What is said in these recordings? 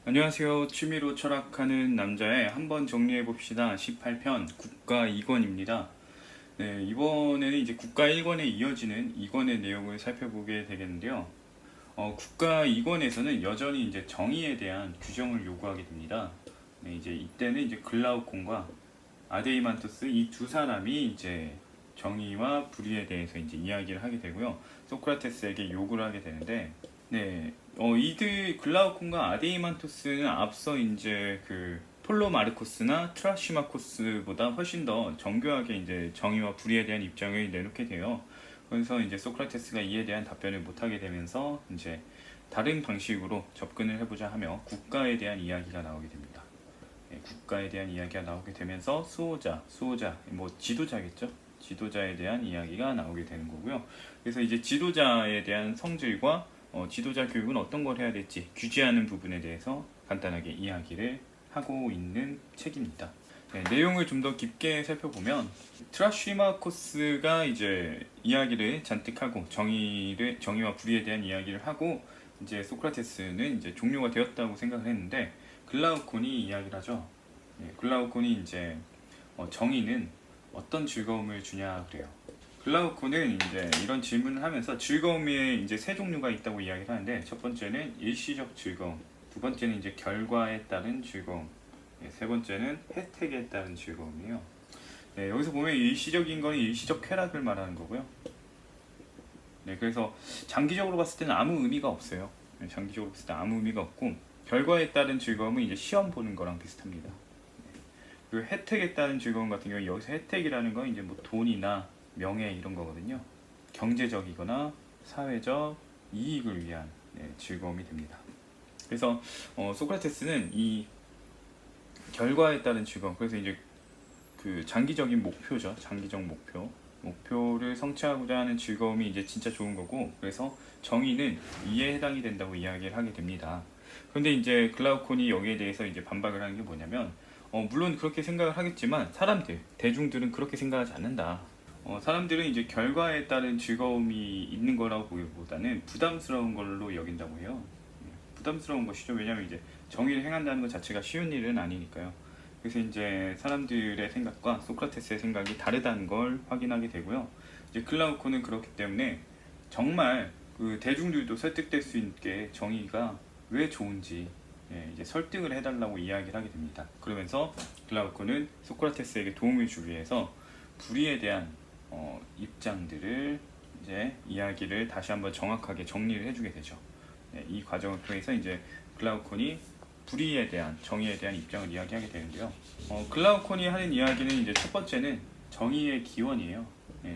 안녕하세요. 취미로 철학하는 남자의 한번 정리해 봅시다. 18편 국가 2권입니다. 네, 이번에는 이제 국가 1권에 이어지는 2권의 내용을 살펴보게 되겠는데요. 국가 2권에서는 여전히 이제 정의에 대한 규정을 요구하게 됩니다. 네, 이제 이때는 이제 글라우콘과 아데이만토스 이 두 사람이 이제 정의와 불의에 대해서 이제 이야기를 하게 되고요. 소크라테스에게 요구를 하게 되는데, 네, 이들 글라우콘과 아데이만토스는 앞서 이제 그 폴로 마르코스나 트라시마코스보다 훨씬 더 정교하게 이제 정의와 불의에 대한 입장을 내놓게 돼요. 그래서 이제 소크라테스가 이에 대한 답변을 못하게 되면서 이제 다른 방식으로 접근을 해보자 하며 국가에 대한 이야기가 나오게 됩니다. 국가에 대한 이야기가 나오게 되면서 수호자, 뭐 지도자겠죠. 지도자에 대한 이야기가 나오게 되는 거고요. 그래서 이제 지도자에 대한 성질과 지도자 교육은 어떤 걸 해야 될지 규제하는 부분에 대해서 간단하게 이야기를 하고 있는 책입니다. 네, 내용을 좀 더 깊게 살펴보면 트라시마코스가 이제 이야기를 잔뜩 하고 정의와 불의에 대한 이야기를 하고 이제 소크라테스는 이제 종료가 되었다고 생각을 했는데 글라우콘이 이야기를 하죠. 네, 글라우콘이 이제 정의는 어떤 즐거움을 주냐 그래요. 글라우콘은 이제 이런 질문을 하면서 즐거움에 이제 세 종류가 있다고 이야기를 하는데 첫 번째는 일시적 즐거움, 두 번째는 이제 결과에 따른 즐거움, 세 번째는 혜택에 따른 즐거움이에요. 네, 여기서 보면 일시적인 건 일시적 쾌락을 말하는 거고요. 네, 그래서 장기적으로 봤을 때는 아무 의미가 없어요. 네, 장기적으로 봤을 때 아무 의미가 없고 결과에 따른 즐거움은 이제 시험 보는 거랑 비슷합니다. 그리고 혜택에 따른 즐거움 같은 경우 여기서 혜택이라는 건 이제 뭐 돈이나 명예 이런 거거든요. 경제적이거나 사회적 이익을 위한 즐거움이 됩니다. 그래서 소크라테스는 이 결과에 따른 즐거움, 그래서 이제 그 장기적인 목표죠. 장기적 목표를 성취하고자 하는 즐거움이 이제 진짜 좋은 거고, 그래서 정의는 이에 해당이 된다고 이야기를 하게 됩니다. 그런데 이제 글라우콘이 여기에 대해서 이제 반박을 하는 게 뭐냐면, 물론 그렇게 생각을 하겠지만 대중들은 그렇게 생각하지 않는다. 사람들은 이제 결과에 따른 즐거움이 있는 거라고 보기보다는 부담스러운 걸로 여긴다고 해요. 부담스러운 것이죠. 왜냐하면 이제 정의를 행한다는 것 자체가 쉬운 일은 아니니까요. 그래서 이제 사람들의 생각과 소크라테스의 생각이 다르다는 걸 확인하게 되고요. 이제 글라우코는 그렇기 때문에 정말 그 대중들도 설득될 수 있게 정의가 왜 좋은지 이제 설득을 해달라고 이야기를 하게 됩니다. 그러면서 글라우코는 소크라테스에게 도움을 주기 위해서 불의에 대한 입장들을 이제 이야기를 다시 한번 정확하게 정리를 해주게 되죠. 이 과정을 통해서 이제 글라우콘이 불의에 대한 정의에 대한 입장을 이야기하게 되는데요. 글라우콘이 하는 이야기는 이제 첫 번째는 정의의 기원이에요.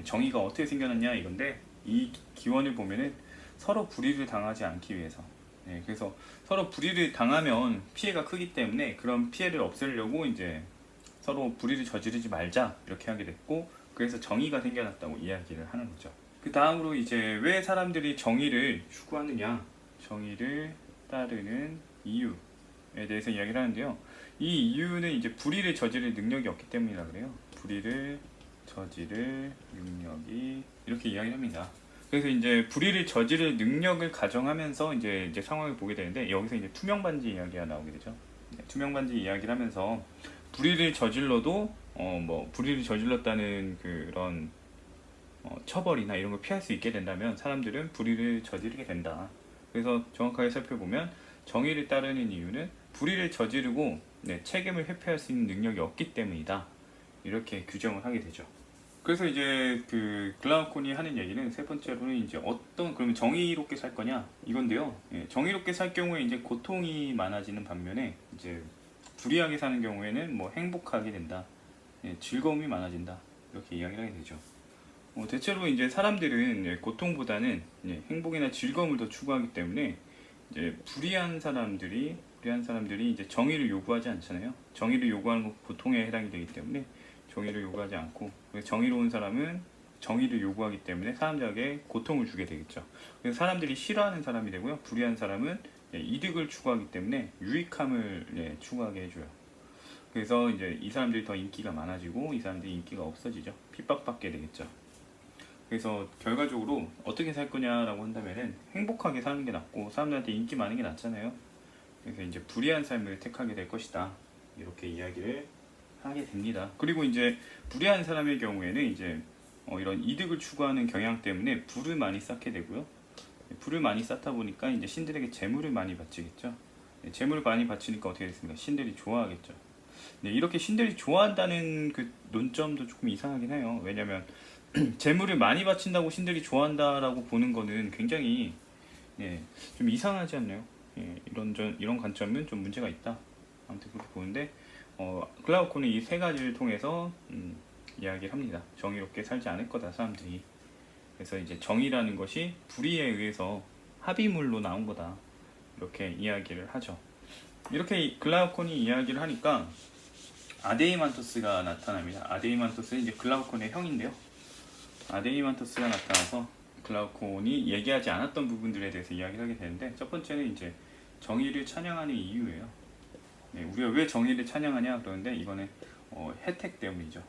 정의가 어떻게 생겨났냐 이건데 이 기원을 보면은 서로 불의를 당하지 않기 위해서. 그래서 서로 불의를 당하면 피해가 크기 때문에 그런 피해를 없애려고 이제 서로 불의를 저지르지 말자 이렇게 하게 됐고, 그래서 정의가 생겨났다고 이야기를 하는 거죠. 그 다음으로 이제 왜 사람들이 정의를 추구하느냐, 정의를 따르는 이유에 대해서 이야기를 하는데요. 이 이유는 이제 불의를 저지를 능력이 없기 때문이라 그래요. 불의를 저지를 능력이 이렇게 이야기를 합니다. 그래서 이제 불의를 저지를 능력을 가정하면서 이제 상황을 보게 되는데 여기서 이제 투명 반지 이야기가 나오게 되죠. 투명 반지 이야기를 하면서 불의를 저질러도 뭐 불의를 저질렀다는 그런 처벌이나 이런 걸 피할 수 있게 된다면 사람들은 불의를 저지르게 된다. 그래서 정확하게 살펴보면 정의를 따르는 이유는 불의를 저지르고 책임을 회피할 수 있는 능력이 없기 때문이다. 이렇게 규정을 하게 되죠. 그래서 이제 그 글라우콘이 하는 얘기는 세 번째로는 이제 그러면 정의롭게 살 거냐 이건데요. 정의롭게 살 경우에 이제 고통이 많아지는 반면에 이제 불의하게 사는 경우에는 뭐 행복하게 된다. 즐거움이 많아진다. 이렇게 이야기를 하게 되죠. 대체로 이제 사람들은 고통보다는 행복이나 즐거움을 더 추구하기 때문에 이제 불의한 사람들이 이제 정의를 요구하지 않잖아요. 정의를 요구하는 건 고통에 해당이 되기 때문에 정의를 요구하지 않고, 정의로운 사람은 정의를 요구하기 때문에 사람들에게 고통을 주게 되겠죠. 그래서 사람들이 싫어하는 사람이 되고요. 불의한 사람은 이득을 추구하기 때문에 유익함을 추구하게 해줘요. 그래서 이제 이 사람들이 더 인기가 많아지고 이 사람들이 인기가 없어지죠. 핍박받게 되겠죠. 그래서 결과적으로 어떻게 살 거냐라고 한다면은 행복하게 사는 게 낫고 사람들한테 인기 많은 게 낫잖아요. 그래서 이제 불의한 삶을 택하게 될 것이다. 이렇게 이야기를 하게 됩니다. 그리고 이제 불의한 사람의 경우에는 이제 이런 이득을 추구하는 경향 때문에 불을 많이 쌓게 되고요. 불을 많이 쌓다 보니까 이제 신들에게 재물을 많이 바치겠죠. 재물을 많이 바치니까 어떻게 됐습니까? 신들이 좋아하겠죠. 네, 이렇게 신들이 좋아한다는 그 논점도 조금 이상하긴 해요. 왜냐면 재물을 많이 바친다고 신들이 좋아한다라고 보는 거는 굉장히 좀 이상하지 않나요? 이런 관점은 좀 문제가 있다. 아무튼 그렇게 보는데 글라우콘은 이 세 가지를 통해서 이야기를 합니다. 정의롭게 살지 않을 거다 사람들이. 그래서 이제 정의라는 것이 불의에 의해서 합의물로 나온 거다. 이렇게 이야기를 하죠. 이렇게 글라우콘이 이야기를 하니까 아데이만토스가 나타납니다. 아데이만토스는 이제 글라우콘의 형인데요. 아데이만토스가 나타나서 글라우콘이 얘기하지 않았던 부분들에 대해서 이야기를 하게 되는데, 첫 번째는 이제 정의를 찬양하는 이유예요. 우리가 왜 정의를 찬양하냐 그러는데, 이거는 혜택 때문이죠.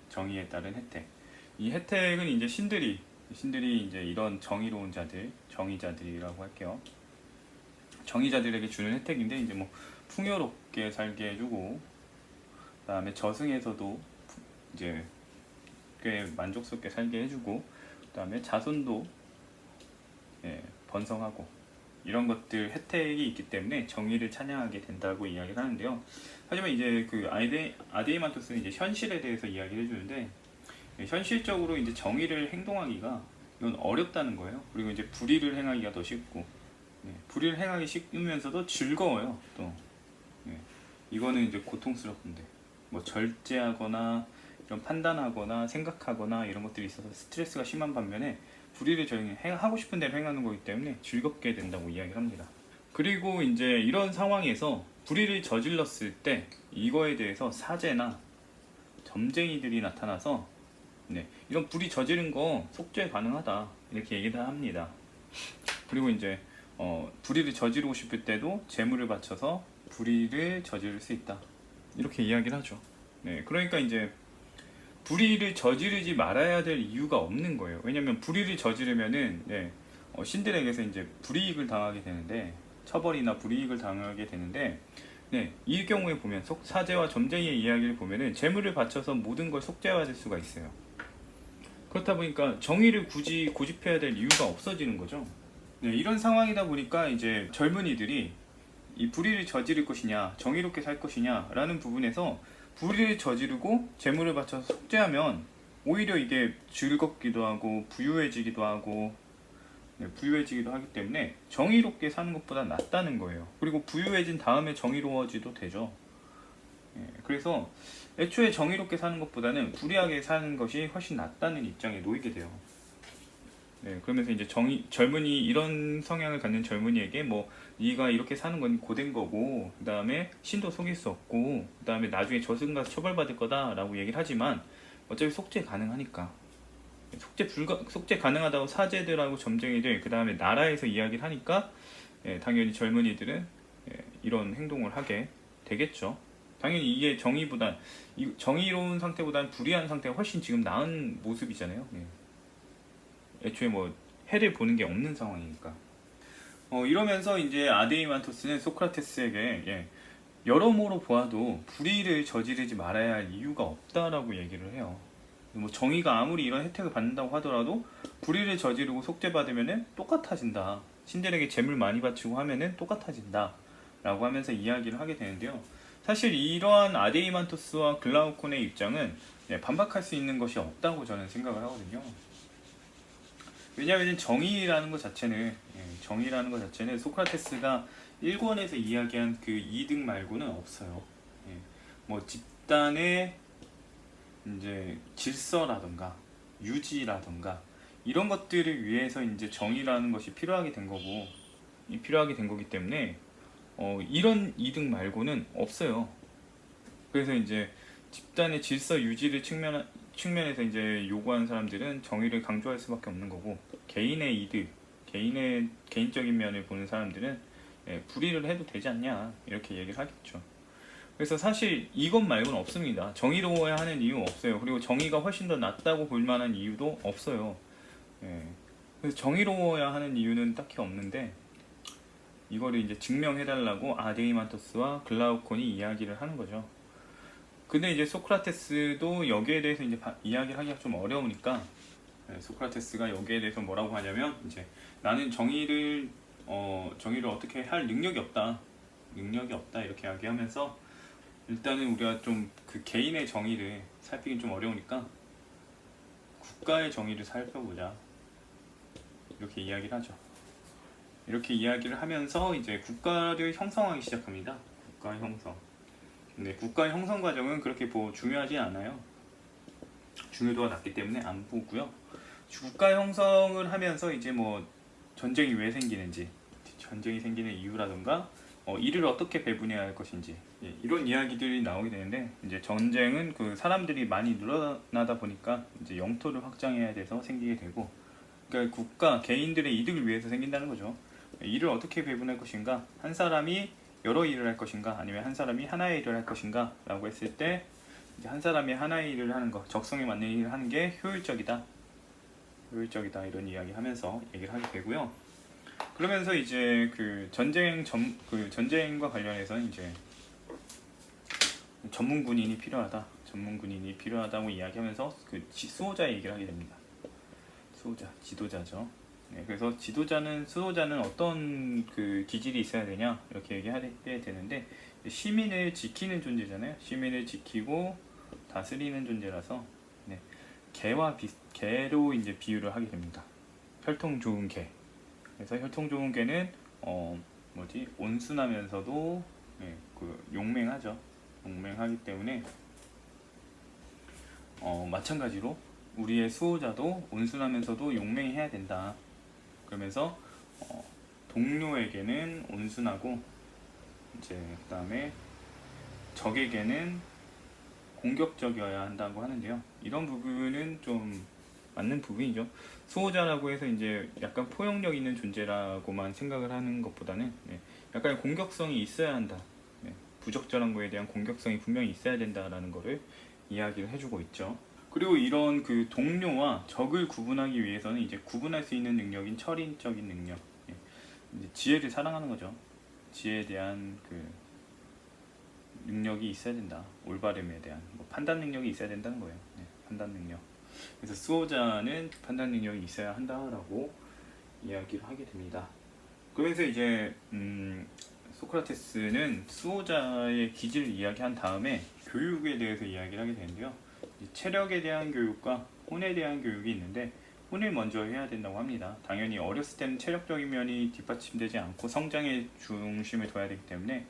정의에 따른 혜택. 이 혜택은 이제 신들이 이제 이런 정의로운 자들, 정의자들이라고 할게요. 정의자들에게 주는 혜택인데, 이제 뭐 풍요롭게 살게 해주고, 그다음에 저승에서도 이제 꽤 만족스럽게 살게 해주고, 그다음에 자손도 번성하고, 이런 것들 혜택이 있기 때문에 정의를 찬양하게 된다고 이야기를 하는데요. 하지만 이제 그 아데이만토스는 이제 현실에 대해서 이야기를 해주는데, 현실적으로 이제 정의를 행동하기가 이건 어렵다는 거예요. 그리고 이제 불의를 행하기가 더 쉽고, 불의를 행하기 쉽으면서도 즐거워요. 또 이거는 이제 고통스럽던데, 뭐 절제하거나 이런 판단하거나 생각하거나 이런 것들이 있어서 스트레스가 심한 반면에, 불의를 하고 싶은 대로 행하는 거기 때문에 즐겁게 된다고 이야기를 합니다. 그리고 이제 이런 상황에서 불의를 저질렀을 때 이거에 대해서 사제나 점쟁이들이 나타나서 이런 불의 저지른 거 속죄 가능하다 이렇게 얘기를 합니다. 그리고 이제 불의를 저지르고 싶을 때도 재물을 바쳐서 불의를 저지를 수 있다 이렇게 이야기를 하죠. 그러니까 이제 불의를 저지르지 말아야 될 이유가 없는 거예요. 왜냐면 불의를 저지르면은 신들에게서 이제 불이익을 당하게 되는데, 처벌이나 불이익을 당하게 되는데, 이 경우에 보면 사제와 점쟁이의 이야기를 보면은 재물을 바쳐서 모든 걸 속죄받을 수가 있어요. 그렇다 보니까 정의를 굳이 고집해야 될 이유가 없어지는 거죠. 이런 상황이다 보니까 이제 젊은이들이 이 불의를 저지를 것이냐, 정의롭게 살 것이냐 라는 부분에서 불의를 저지르고 재물을 바쳐서 속죄하면 오히려 이게 즐겁기도 하고 부유해지기도 하고 부유해지기도 하기 때문에 정의롭게 사는 것보다 낫다는 거예요. 그리고 부유해진 다음에 정의로워지도 되죠. 그래서 애초에 정의롭게 사는 것보다는 불의하게 사는 것이 훨씬 낫다는 입장에 놓이게 돼요. 그러면서 이제 젊은이, 이런 성향을 갖는 젊은이에게 뭐 네가 이렇게 사는 건 고된 거고, 그 다음에 신도 속일 수 없고, 그 다음에 나중에 저승 가서 처벌받을 거다 라고 얘기를 하지만 어차피 속죄 가능하니까, 속죄 가능하다고 사제들하고 점쟁이들, 그 다음에 나라에서 이야기를 하니까 당연히 젊은이들은 이런 행동을 하게 되겠죠. 당연히 이게 정의로운 상태보다는 불의한 상태가 훨씬 지금 나은 모습이잖아요. 애초에 뭐 해를 보는 게 없는 상황이니까. 이러면서 이제 아데이만토스는 소크라테스에게 여러모로 보아도 불의를 저지르지 말아야 할 이유가 없다라고 얘기를 해요. 뭐 정의가 아무리 이런 혜택을 받는다고 하더라도 불의를 저지르고 속죄받으면은 똑같아진다. 신들에게 재물 많이 바치고 하면은 똑같아진다. 라고 하면서 이야기를 하게 되는데요. 사실 이러한 아데이만토스와 글라우콘의 입장은 반박할 수 있는 것이 없다고 저는 생각을 하거든요. 왜냐하면 정의라는 것 자체는 소크라테스가 1권에서 이야기한 그 이득 말고는 없어요. 뭐 집단의 이제 질서라던가 유지라던가 이런 것들을 위해서 이제 정의라는 것이 필요하게 된 거기 때문에 이런 이득 말고는 없어요. 그래서 이제 집단의 질서 유지를 측면에서 이제 요구하는 사람들은 정의를 강조할 수밖에 없는 거고, 개인의 이득, 개인적인 면을 보는 사람들은 불의를 해도 되지 않냐 이렇게 얘기를 하겠죠. 그래서 사실 이것 말고는 없습니다. 정의로워야 하는 이유 없어요. 그리고 정의가 훨씬 더 낫다고 볼 만한 이유도 없어요. 그래서 정의로워야 하는 이유는 딱히 없는데, 이거를 이제 증명해달라고 아데이만토스와 글라우콘이 이야기를 하는 거죠. 근데 이제 소크라테스도 여기에 대해서 이제 이야기를 하기가 좀 어려우니까 소크라테스가 여기에 대해서 뭐라고 하냐면 이제 나는 정의를 어떻게 할 능력이 없다 이렇게 이야기하면서 일단은 우리가 좀 그 개인의 정의를 살피긴 좀 어려우니까 국가의 정의를 살펴보자 이렇게 이야기를 하죠. 이렇게 이야기를 하면서 이제 국가를 형성하기 시작합니다. 국가 형성. 근데 국가 형성 과정은 그렇게 뭐 중요하지 않아요. 중요도가 낮기 때문에 안 보고요. 국가 형성을 하면서 이제 뭐 전쟁이 왜 생기는지, 전쟁이 생기는 이유라든가 이를 어떻게 배분해야 할 것인지 이런 이야기들이 나오게 되는데 이제 전쟁은 그 사람들이 많이 늘어나다 보니까 이제 영토를 확장해야 돼서 생기게 되고 그러니까 국가 개인들의 이득을 위해서 생긴다는 거죠. 일을 어떻게 배분할 것인가, 한 사람이 여러 일을 할 것인가 아니면 한 사람이 하나의 일을 할 것인가 라고 했을 때 이제 한 사람이 하나의 일을 하는 것, 적성에 맞는 일을 하는 게 효율적이다 이런 이야기 하면서 얘기를 하게 되고요. 그러면서 이제 그 전쟁과 관련해서 이제 전문 군인이 필요하다고 이야기하면서 그 수호자 얘기를 하게 됩니다. 수호자, 지도자죠. 네, 그래서 수호자는 어떤 그 기질이 있어야 되냐 이렇게 얘기하게 되는데 시민을 지키는 존재잖아요. 시민을 지키고 다스리는 존재라서 네, 개로 이제 비유를 하게 됩니다. 혈통 좋은 개. 그래서 혈통 좋은 개는 온순하면서도 네, 그 용맹하죠. 용맹하기 때문에 마찬가지로 우리의 수호자도 온순하면서도 용맹해야 된다. 그러면서 동료에게는 온순하고 이제 그다음에 적에게는 공격적이어야 한다고 하는데요. 이런 부분은 좀 맞는 부분이죠. 수호자라고 해서 이제 약간 포용력 있는 존재라고만 생각을 하는 것보다는 약간 공격성이 있어야 한다. 부적절한 거에 대한 공격성이 분명히 있어야 된다라는 거를 이야기를 해주고 있죠. 그리고 이런 그 동료와 적을 구분하기 위해서는 이제 구분할 수 있는 능력인 철인적인 능력, 이제 지혜를 사랑하는 거죠. 지혜에 대한 그 능력이 있어야 된다. 올바름에 대한 판단 능력이 있어야 된다는 거예요. 판단 능력. 그래서 수호자는 판단 능력이 있어야 한다라고 이야기를 하게 됩니다. 그래서 이제 소크라테스는 수호자의 기질을 이야기한 다음에 교육에 대해서 이야기를 하게 되는데요. 체력에 대한 교육과 혼에 대한 교육이 있는데 혼을 먼저 해야 된다고 합니다. 당연히 어렸을 때는 체력적인 면이 뒷받침되지 않고 성장에 중심을 둬야 되기 때문에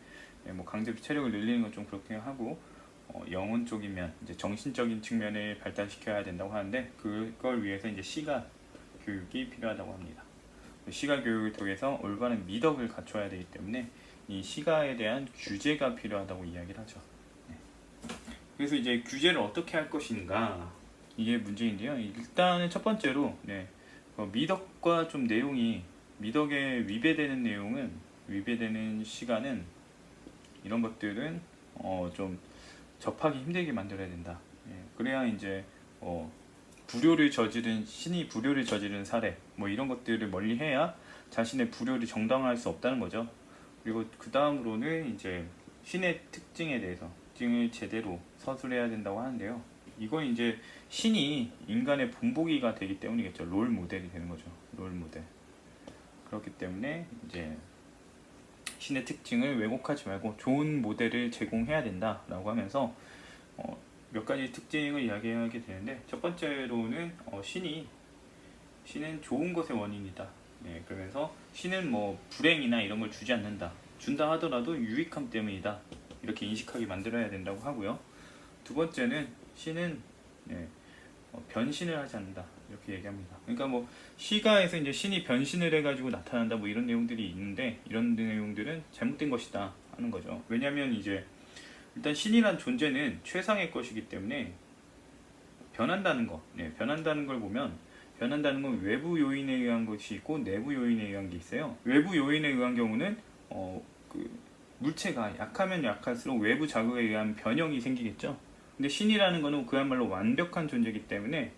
강제로 체력을 늘리는 건 좀 그렇게 하고 영혼적인 면, 이제 정신적인 측면을 발달시켜야 된다고 하는데 그걸 위해서 이제 시가 교육이 필요하다고 합니다. 시가 교육을 통해서 올바른 미덕을 갖춰야 되기 때문에 이 시가에 대한 규제가 필요하다고 이야기를 하죠. 그래서 이제 규제를 어떻게 할 것인가 이게 문제인데요. 일단은 첫 번째로 미덕과 좀 내용이 미덕에 위배되는 시가는 이런 것들은 좀 접하기 힘들게 만들어야 된다. 그래야 이제 신이 불효를 저지른 사례 이런 것들을 멀리해야 자신의 불효를 정당화할 수 없다는 거죠. 그리고 그 다음으로는 이제 신의 특징에 대해서 특징을 제대로 서술해야 된다고 하는데요. 이건 이제 신이 인간의 본보기가 되기 때문이겠죠. 롤 모델이 되는 거죠. 롤 모델. 그렇기 때문에 이제 신의 특징을 왜곡하지 말고 좋은 모델을 제공해야 된다라고 하면서 몇 가지 특징을 이야기하게 되는데 첫 번째로는 신은 좋은 것의 원인이다. 그러면서 신은 불행이나 이런 걸 주지 않는다. 준다 하더라도 유익함 때문이다. 이렇게 인식하게 만들어야 된다고 하고요. 두 번째는 신은 변신을 하지 않는다. 이렇게 얘기합니다. 그러니까 시가에서 이제 신이 변신을 해가지고 나타난다 이런 내용들이 있는데 이런 내용들은 잘못된 것이다 하는 거죠. 왜냐하면 이제 일단 신이란 존재는 최상의 것이기 때문에 변한다는 걸 보면 변한다는 건 외부 요인에 의한 것이 있고 내부 요인에 의한 게 있어요. 외부 요인에 의한 경우는 물체가 약하면 약할수록 외부 자극에 의한 변형이 생기겠죠. 근데 신이라는 거는 그야말로 완벽한 존재이기 때문에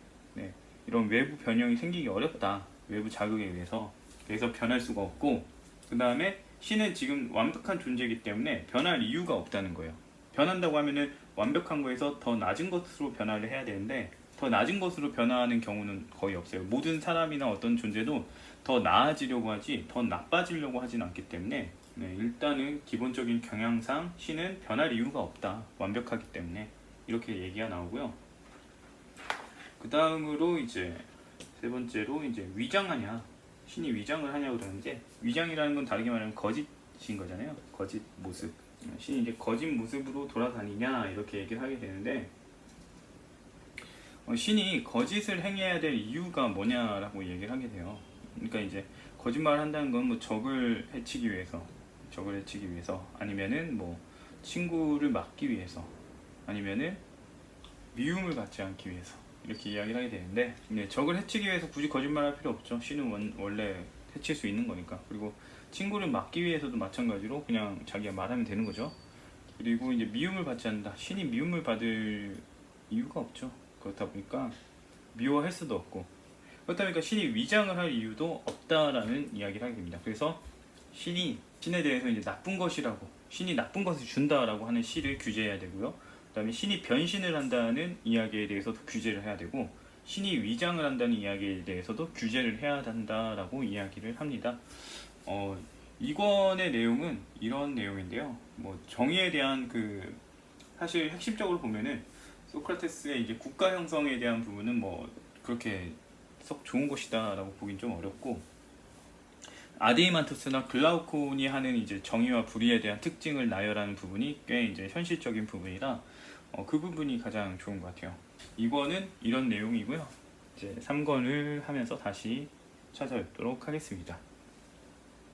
이런 외부 변형이 생기기 어렵다. 외부 자극에 의해서. 그래서 변할 수가 없고 그 다음에 신은 지금 완벽한 존재이기 때문에 변할 이유가 없다는 거예요. 변한다고 하면은 완벽한 거에서 더 낮은 것으로 변화를 해야 되는데 더 낮은 것으로 변화하는 경우는 거의 없어요. 모든 사람이나 어떤 존재도 더 나아지려고 하지 더 나빠지려고 하진 않기 때문에 일단은 기본적인 경향상 신은 변할 이유가 없다. 완벽하기 때문에 이렇게 얘기가 나오고요. 그 다음으로 이제 세 번째로 이제 위장하냐, 신이 위장을 하냐고 그러는데, 위장이라는 건 다르게 말하면 거짓인 거잖아요. 거짓 모습. 신이 이제 거짓 모습으로 돌아다니냐 이렇게 얘기를 하게 되는데, 신이 거짓을 행해야 될 이유가 뭐냐라고 얘기를 하게 돼요. 그러니까 이제 거짓말을 한다는 건 뭐 적을 해치기 위해서, 아니면은 뭐 친구를 막기 위해서, 아니면은 미움을 받지 않기 위해서 이렇게 이야기를 하게 되는데, 적을 해치기 위해서 굳이 거짓말할 필요 없죠. 신은 원래 해칠 수 있는 거니까. 그리고 친구를 막기 위해서도 마찬가지로 그냥 자기가 말하면 되는 거죠. 그리고 이제 미움을 받지 않는다. 신이 미움을 받을 이유가 없죠. 그렇다 보니까 미워할 수도 없고, 그렇다 보니까 신이 위장을 할 이유도 없다라는 이야기를 하게 됩니다. 그래서 신에 대해서 이제 나쁜 것이라고, 신이 나쁜 것을 준다라고 하는 시를 규제해야 되고요. 그다음에 신이 변신을 한다는 이야기에 대해서도 규제를 해야 되고, 신이 위장을 한다는 이야기에 대해서도 규제를 해야 한다라고 이야기를 합니다. 이권의 내용은 이런 내용인데요. 뭐 정의에 대한 사실 핵심적으로 보면은 소크라테스의 이제 국가 형성에 대한 부분은 뭐 그렇게 썩 좋은 것이다라고 보긴 좀 어렵고, 아데이만토스나 글라우콘이 하는 이제 정의와 불의에 대한 특징을 나열하는 부분이 꽤 이제 현실적인 부분이라 그 부분이 가장 좋은 것 같아요. 2권은 이런 내용이고요. 이제 3권을 하면서 다시 찾아뵙도록 하겠습니다.